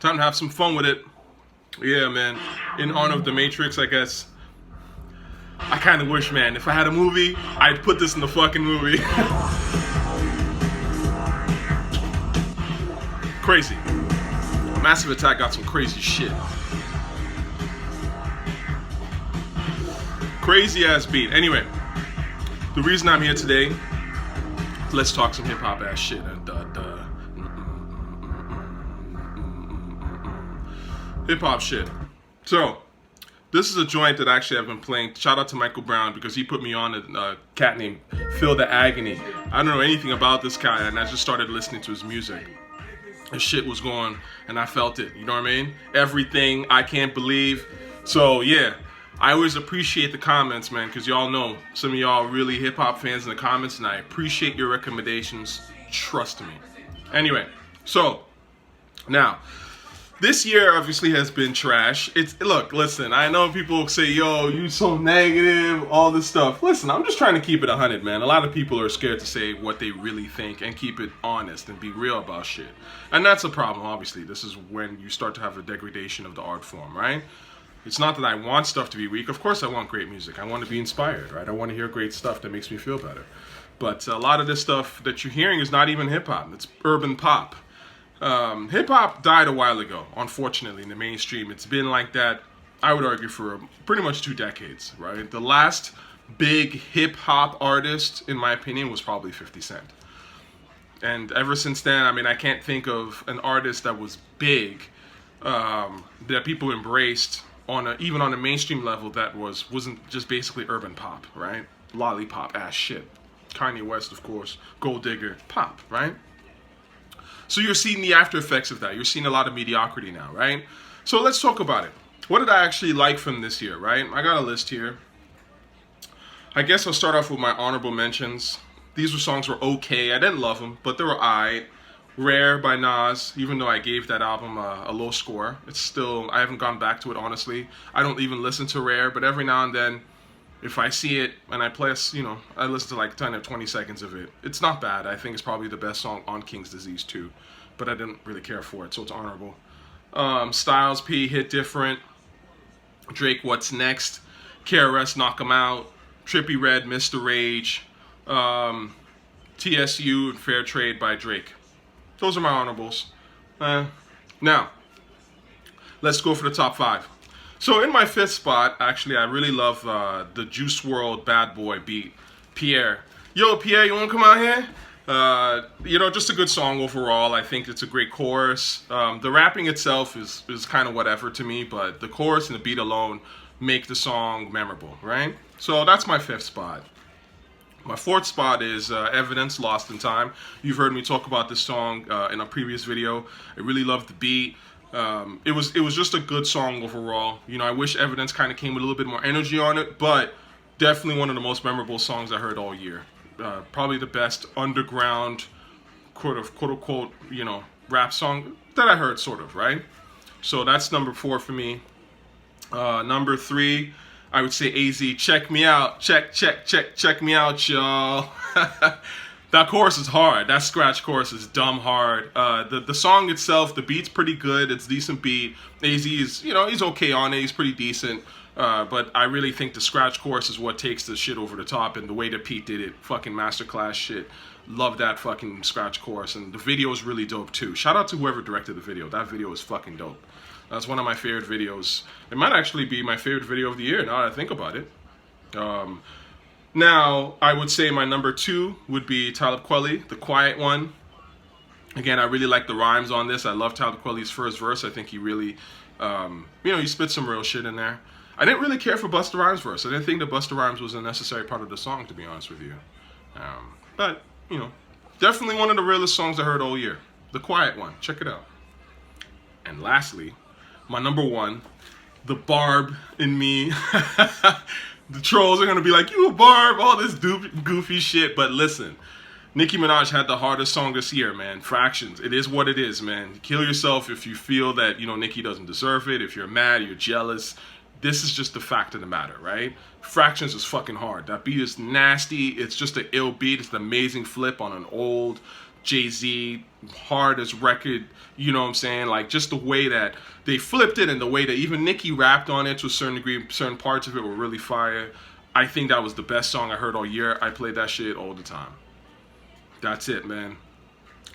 Time to have some fun with it. Yeah, man. In honor of the Matrix, I guess. I kind of wish, man, if I had a movie, I'd put this in the fucking movie. Crazy. Massive Attack got some crazy shit. Crazy ass beat. Anyway, the reason I'm here today, let's talk some hip hop ass shit. Hip hop shit. So, this is a joint that actually I've been playing. Shout out to Michael Brown because he put me on a cat named Phil the Agony. I don't know anything about this guy, and I just started listening to his music. His shit was going, and I felt it. You know what I mean? Everything I can't believe. So yeah, I always appreciate the comments, man, because y'all know some of y'all are really hip hop fans in the comments, and I appreciate your recommendations. Trust me. Anyway, so now. This year obviously has been trash. Look, listen, I know people say, yo, you so negative, all this stuff. Listen, I'm just trying to keep it 100, man. A lot of people are scared to say what they really think and keep it honest and be real about shit. And that's a problem, obviously. This is when you start to have a degradation of the art form, right? It's not that I want stuff to be weak. Of course I want great music. I want to be inspired, right? I want to hear great stuff that makes me feel better. But a lot of this stuff that you're hearing is not even hip-hop. It's urban pop. Hip-hop died a while ago, unfortunately, in the mainstream. It's been like that, I would argue, for pretty much 2 decades, right? The last big hip-hop artist, in my opinion, was probably 50 Cent. And ever since then, I mean, I can't think of an artist that was big, that people embraced, even on a mainstream level, that wasn't just basically urban pop, right? Lollipop ass shit. Kanye West, of course. Gold Digger, pop, right? So you're seeing the after effects of that. You're seeing a lot of mediocrity now, right? So let's talk about it. What did I actually like from this year, right? I got a list here. I guess I'll start off with my honorable mentions. These songs were okay. I didn't love them, but they were aight. Rare by Nas, even though I gave that album a low score. It's still, I haven't gone back to it, honestly. I don't even listen to Rare, but every now and then, if I see it and I play, I listen to like 10 or 20 seconds of it. It's not bad. I think it's probably the best song on King's Disease too, but I didn't really care for it, so it's honorable. Styles P, Hit Different. Drake, What's Next. KRS, Knock 'Em Out. Trippie Redd, Mr. Rage. TSU and Fair Trade by Drake. Those are my honorables. Now, let's go for the top 5. So in my 5th spot, actually, I really love the Juice WRLD Bad Boy beat. Pierre. Yo, Pierre, you want to come out here? Just a good song overall. I think it's a great chorus. The rapping itself is kind of whatever to me, but the chorus and the beat alone make the song memorable, right? So that's my 5th spot. My 4th spot is Evidence, Lost in Time. You've heard me talk about this song in a previous video. I really love the beat. It was just a good song overall. I wish Evidence kind of came with a little bit more energy on it, but definitely one of the most memorable songs I heard all year. Probably the best underground, quote unquote, rap song that I heard, sort of, right? So that's number 4 for me. Number 3, I would say AZ, Check Me Out. Check me out, y'all. That chorus is hard. That scratch chorus is dumb hard. The song itself, the beat's pretty good. It's a decent beat. AZ is, he's okay on it. He's pretty decent. But I really think the scratch chorus is what takes the shit over the top. And the way that Pete did it, fucking masterclass shit. Love that fucking scratch chorus. And the video is really dope too. Shout out to whoever directed the video. That video is fucking dope. That's one of my favorite videos. It might actually be my favorite video of the year now that I think about it. Now, I would say my number 2 would be Talib Kweli, The Quiet One. Again, I really like the rhymes on this. I love Talib Kweli's first verse. I think he really, he spit some real shit in there. I didn't really care for Busta Rhymes' verse. I didn't think that Busta Rhymes was a necessary part of the song, to be honest with you. But, definitely one of the realest songs I heard all year. The Quiet One. Check it out. And lastly, my number 1, The Barb in Me. The trolls are going to be like, you a barb, all this goofy shit. But listen, Nicki Minaj had the hardest song this year, man. Fractions. It is what it is, man. Kill yourself if you feel that, Nicki doesn't deserve it. If you're mad, you're jealous. This is just the fact of the matter, right? Fractions is fucking hard. That beat is nasty. It's just an ill beat. It's an amazing flip on an old Jay-Z, hardest record, you know what I'm saying? Like, just the way that they flipped it and the way that even Nicki rapped on it to a certain degree, certain parts of it were really fire. I think that was the best song I heard all year. I played that shit all the time. That's it, man.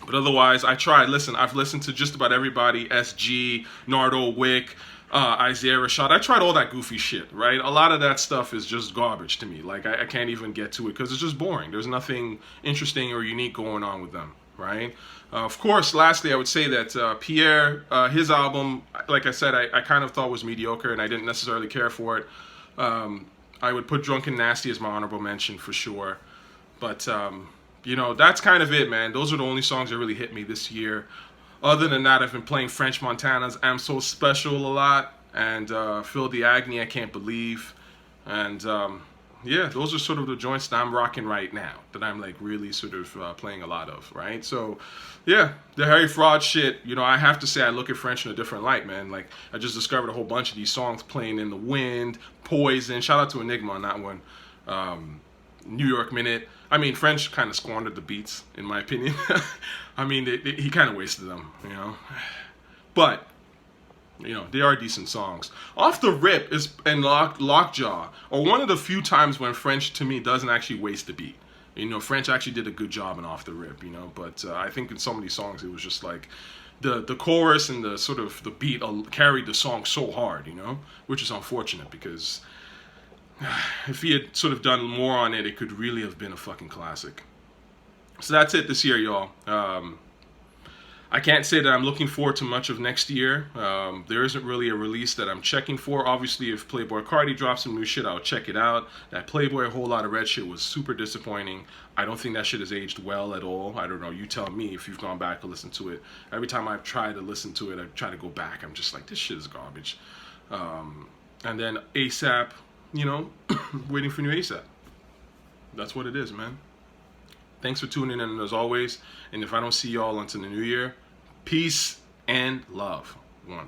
But otherwise, listen, I've listened to just about everybody, SG, Nardo, Wick, Isaiah Rashad. I tried all that goofy shit, right? A lot of that stuff is just garbage to me. Like, I can't even get to it because it's just boring. There's nothing interesting or unique going on with them, right? Of course, lastly, I would say that Pierre, his album, like I said, I kind of thought was mediocre and I didn't necessarily care for it. I would put Drunk and Nasty as my honorable mention for sure. But, you know, that's kind of it, man. Those are the only songs that really hit me this year. Other than that, I've been playing French Montana's I'm So Special a lot. And Phil the Agony, I Can't Believe. And yeah, those are sort of the joints that I'm rocking right now. That I'm like really sort of playing a lot of, right? So yeah, the Harry Fraud shit, you know, I have to say I look at French in a different light, man. Like, I just discovered a whole bunch of these songs playing in the wind, Poison. Shout out to Enigma on that one. New York Minute. I mean, French kind of squandered the beats, in my opinion. I mean, he kind of wasted them, you know. But, you know, they are decent songs. Off the Rip is and Lockjaw are one of the few times when French, to me, doesn't actually waste the beat. You know, French actually did a good job in Off the Rip, you know. But I think in some of these songs, it was just like the chorus and the sort of the beat carried the song so hard, you know, which is unfortunate because if he had sort of done more on it, it could really have been a fucking classic. So that's it this year, y'all. I can't say that I'm looking forward to much of next year. There isn't really a release that I'm checking for. Obviously, if Playboi Carti drops some new shit, I'll check it out. That Playboy Whole Lotta Red shit was super disappointing. I don't think that shit has aged well at all. I don't know. You tell me if you've gone back to listen to it. Every time I've tried to listen to it, I try to go back. I'm just like, this shit is garbage. And then ASAP, you know, waiting for new ASAP. That's what it is, man. Thanks for tuning in as always. And if I don't see y'all until the new year, peace and love. One.